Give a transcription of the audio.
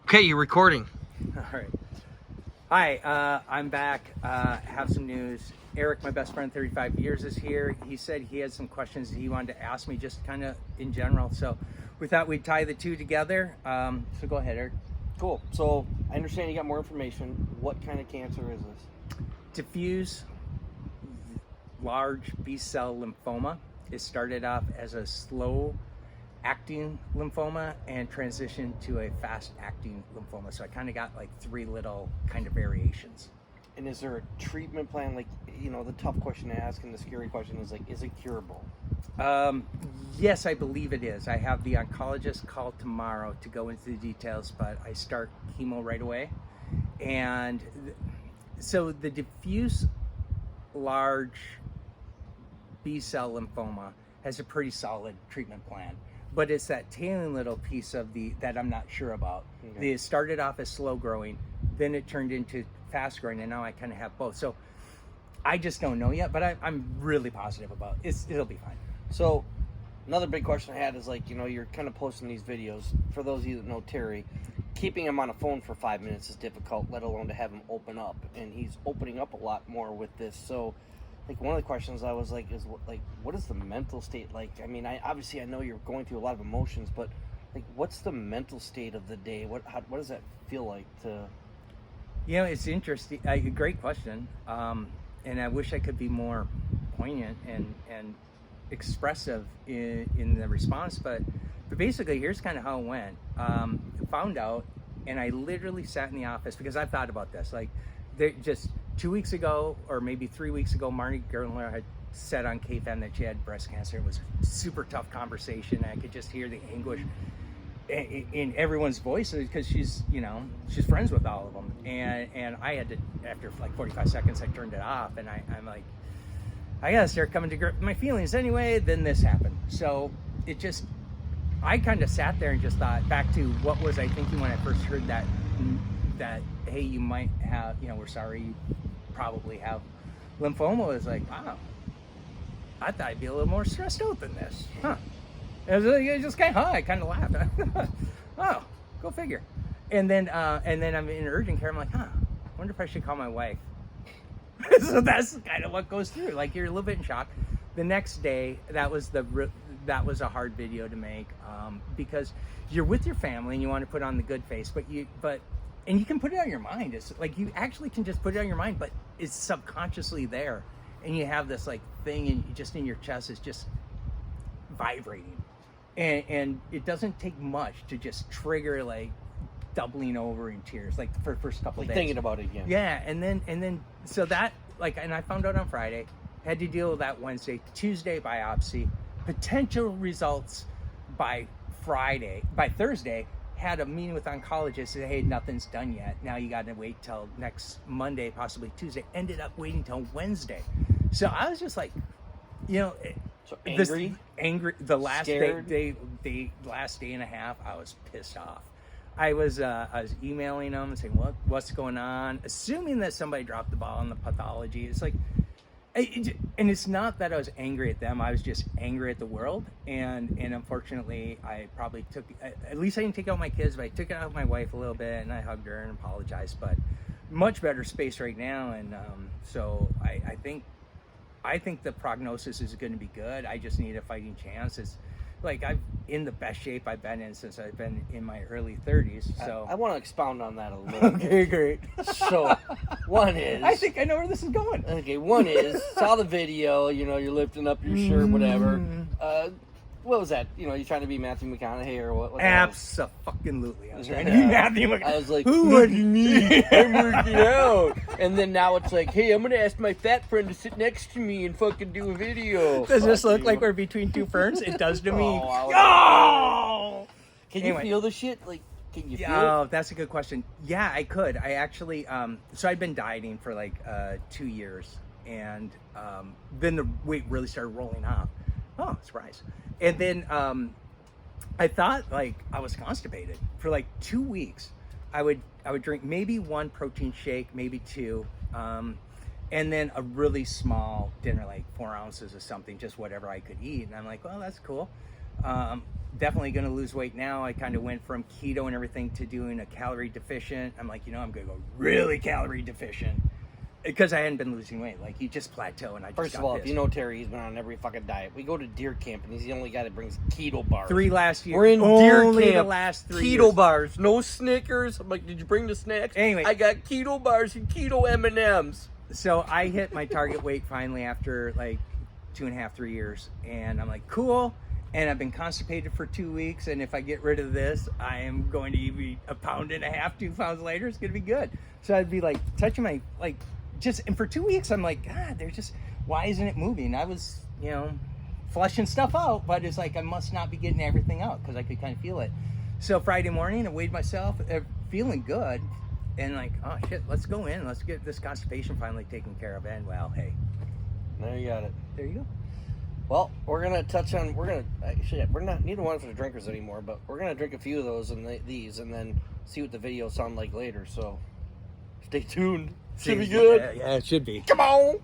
Okay, you're recording. All right. Hi, I'm back. Have some news. Erik, my best friend, 35 years, is here. He said he had some questions he wanted to ask me, just kind of in general. So we thought we'd tie the two together. So go ahead, Erik. Cool. So I understand you got more information. What kind of cancer is this? Diffuse large B-cell lymphoma. It started off as a slow acting lymphoma and transitioned to a fast acting lymphoma. So I kind of got like three little kind of variations. And is there a treatment plan? Like, you know, the tough question to ask and the scary question is like, is it curable? Yes, I believe it is. I have the oncologist call tomorrow to go into the details, but I start chemo right away. And so the diffuse large B-cell lymphoma has a pretty solid treatment plan. But it's that tailing little piece of that I'm not sure about. Okay. It started off as slow growing, then it turned into fast growing, and now I kind of have both. So I just don't know yet, but I'm really positive about it. It'll be fine. So another big question I had is, like, you know, you're kind of posting these videos. For those of you that know Terry, keeping him on a phone for 5 minutes is difficult, let alone to have him open up. And he's opening up a lot more with this. So like, one of the questions I was like, is what is the mental state like? I mean, I know you're going through a lot of emotions, but like, what's the mental state of the day? What does that feel like to? You know, it's interesting. Great question. And I wish I could be more poignant and expressive in the response, but basically, here's kind of how it went. Found out, and I literally sat in the office because I've thought about this. Like, just 2 weeks ago, or maybe 3 weeks ago, Marnie Gertler had said on KFM that she had breast cancer. It was a super tough conversation. I could just hear the anguish in everyone's voice because she's friends with all of them. And I had to, after like 45 seconds, I turned it off, and I'm like, I gotta start coming to grips with my feelings anyway. Then this happened. So I kind of sat there and just thought back to what was I thinking when I first heard that hey, you might have, we're sorry, you probably have lymphoma. Was like, wow, I thought I'd be a little more stressed out than this, huh? It just kind of, I kind of laughed. Oh, go figure. And then I'm in urgent care. I'm like, wonder if I should call my wife. So that's kind of what goes through. Like, you're a little bit in shock. The next day, that was a hard video to make, because you're with your family and you want to put on the good face, and you can put it on your mind. It's like, you actually can just put it on your mind, but it's subconsciously there, and you have this like thing just in your chest is just vibrating, and it doesn't take much to just trigger like doubling over in tears, like for the first couple of days. Thinking about it again. Yeah, and then so that, like, and I found out on Friday, had to deal with that Wednesday, Tuesday biopsy, potential results by Thursday. Had a meeting with oncologist, said, hey, nothing's done yet. Now you got to wait till next Monday, possibly Tuesday. Ended up waiting till Wednesday. So I was just like, so angry. The last day, last day and a half, I was pissed off. I was emailing them and saying, what's going on? Assuming that somebody dropped the ball on the pathology. It's like, and it's not that I was angry at them. I was just angry at the world. And unfortunately, I probably at least I didn't take out my kids, but I took it out of my wife a little bit, and I hugged her and apologized. But much better space right now. And so I think the prognosis is going to be good. I just need a fighting chance. It's like I'm in the best shape I've been in since I've been in my early 30s. So I want to expound on that a little bit. Okay, great. So one is, I think I know where this is going. Okay, one is, saw the video, you're lifting up your shirt, whatever. What was that? You trying to be Matthew McConaughey or what? Abso-fucking-lutely. I was trying to be Matthew McConaughey. I was like, who would me? I'm working out. And then now it's like, hey, I'm going to ask my fat friend to sit next to me and fucking do a video. Does this look like we're between two ferns? It does to me. Oh! Can you feel the shit? Like, can you feel it? Oh, that's a good question. Yeah, I could. I actually, so I'd been dieting for like 2 years, and then the weight really started rolling off. Oh, surprise. And then I thought like I was constipated for like 2 weeks. I would drink maybe one protein shake, maybe two, and then a really small dinner, like 4 ounces of something, just whatever I could eat. And I'm like, well, that's cool. definitely going to lose weight now. I kind of went from keto and everything to doing a calorie deficient. I'm like, I'm going to go really calorie deficient because I hadn't been losing weight. Like, you just plateau, and I just First got of all, pissed. if you know Terry, he's been on every fucking diet. We go to deer camp, and he's the only guy that brings keto bars. 3 last year. We're in deer Only camp. the last 3 keto years. bars, no Snickers. I'm like, did you bring the snacks? Anyway. I got keto bars and keto M&Ms. So I hit my target weight finally after like 2.5, 3 years, and I'm like, cool. And I've been constipated for 2 weeks, and if I get rid of this, I am going to eat 1.5 pounds, 2 pounds later. It's going to be good. So I'd be like touching my, like, just, and for 2 weeks, I'm like, God, they're just, why isn't it moving? I was, flushing stuff out, but it's like I must not be getting everything out because I could kind of feel it. So Friday morning, I weighed myself, feeling good, and like, oh shit, let's go in. Let's get this constipation finally taken care of. And well, hey. There you got it. There you go. Well, we're gonna touch on. We're not neither one of us are drinkers anymore, but we're gonna drink a few of those and these, and then see what the videos sound like later. So, stay tuned. Should be good. Yeah, it should be. Come on.